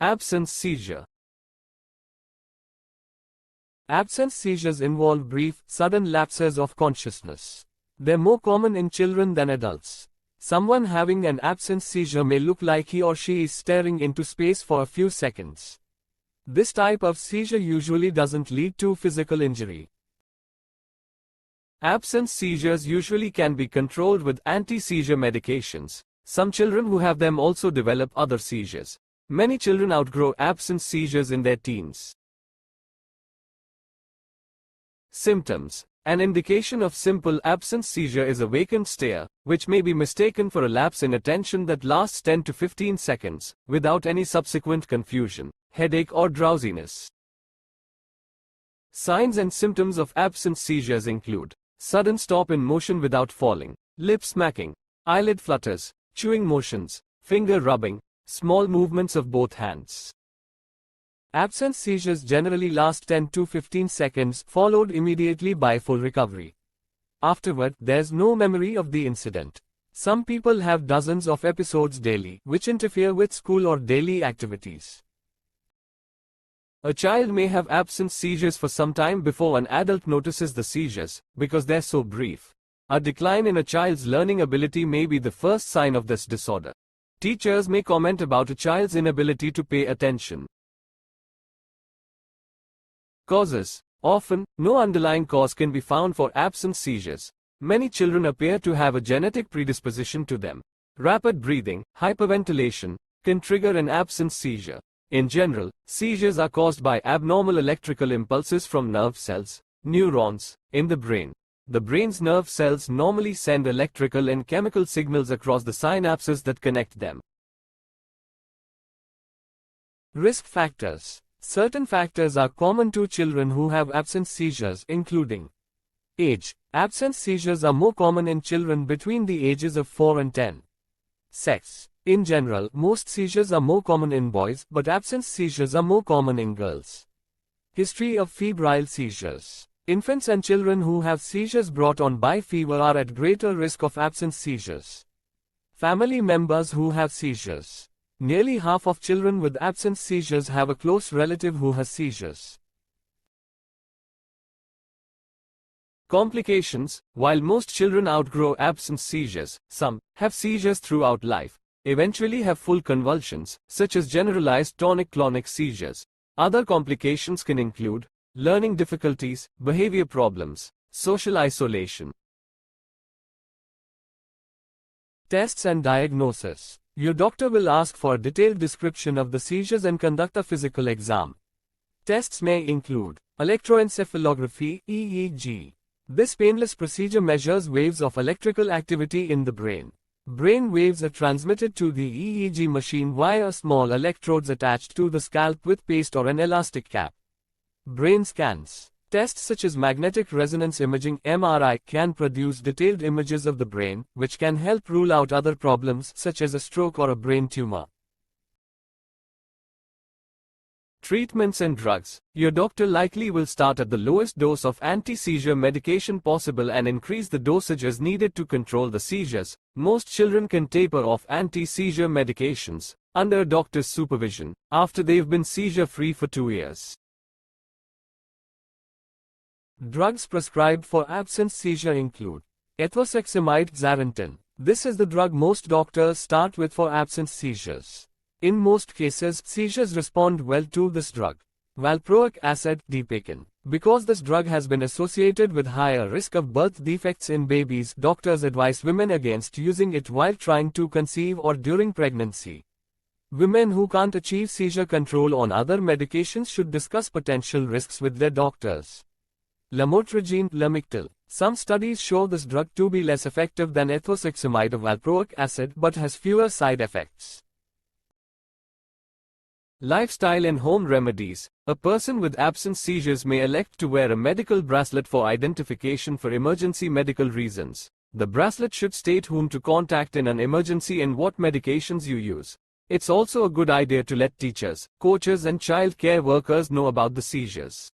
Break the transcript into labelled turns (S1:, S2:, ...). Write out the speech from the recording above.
S1: Absence seizure. Absence seizures involve brief, sudden lapses of consciousness. They're more common in children than adults. Someone having an absence seizure may look like he or she is staring into space for a few seconds. This type of seizure usually doesn't lead to physical injury. Absence seizures usually can be controlled with anti-seizure medications. Some children who have them also develop other seizures. Many children outgrow absence seizures in their teens. Symptoms. An indication of simple absence seizure is a vacant stare, which may be mistaken for a lapse in attention that lasts 10 to 15 seconds, without any subsequent confusion, headache or drowsiness. Signs and symptoms of absence seizures include sudden stop in motion without falling, lip smacking, eyelid flutters, chewing motions, finger rubbing, small movements of both hands. Absence seizures generally last 10 to 15 seconds, followed immediately by full recovery. Afterward, there's no memory of the incident. Some people have dozens of episodes daily, which interfere with school or daily activities. A child may have absence seizures for some time before an adult notices the seizures, because they're so brief. A decline in a child's learning ability may be the first sign of this disorder. Teachers may comment about a child's inability to pay attention. Causes. Often, no underlying cause can be found for absence seizures. Many children appear to have a genetic predisposition to them. Rapid breathing, hyperventilation, can trigger an absence seizure. In general, seizures are caused by abnormal electrical impulses from nerve cells, neurons, in the brain. The brain's nerve cells normally send electrical and chemical signals across the synapses that connect them. Risk factors. Certain factors are common to children who have absence seizures, including age. Absence seizures are more common in children between the ages of 4 and 10. Sex. In general, most seizures are more common in boys, but absence seizures are more common in girls. History of febrile seizures. Infants and children who have seizures brought on by fever are at greater risk of absence seizures. Family members who have seizures. Nearly half of children with absence seizures have a close relative who has seizures. Complications. While most children outgrow absence seizures, some have seizures throughout life, eventually have full convulsions, such as generalized tonic-clonic seizures. Other complications can include learning difficulties, behavior problems, social isolation. Tests and diagnosis. Your doctor will ask for a detailed description of the seizures and conduct a physical exam. Tests may include electroencephalography (EEG). This painless procedure measures waves of electrical activity in the brain. Brain waves are transmitted to the EEG machine via small electrodes attached to the scalp with paste or an elastic cap. Brain scans. Tests such as magnetic resonance imaging (MRI) can produce detailed images of the brain, which can help rule out other problems such as a stroke or a brain tumor. Treatments and drugs. Your doctor likely will start at the lowest dose of anti-seizure medication possible and increase the dosages needed to control the seizures. Most children can taper off anti-seizure medications, under a doctor's supervision, after they've been seizure-free for 2 years. Drugs prescribed for absence seizure include ethosuximide Xarelto. This is the drug most doctors start with for absence seizures. In most cases, seizures respond well to this drug. Valproic acid vacant. Because this drug has been associated with higher risk of birth defects in babies, doctors advise women against using it while trying to conceive or during pregnancy. Women who can't achieve seizure control on other medications should discuss potential risks with their doctors. Lamotrigine Lamictal. Some studies show this drug to be less effective than ethosuximide or valproic acid but has fewer side effects. Lifestyle and home remedies. A person with absence seizures may elect to wear a medical bracelet for identification for emergency medical reasons. The bracelet should state whom to contact in an emergency and what medications you use. It's also a good idea to let teachers, coaches and child care workers know about the seizures.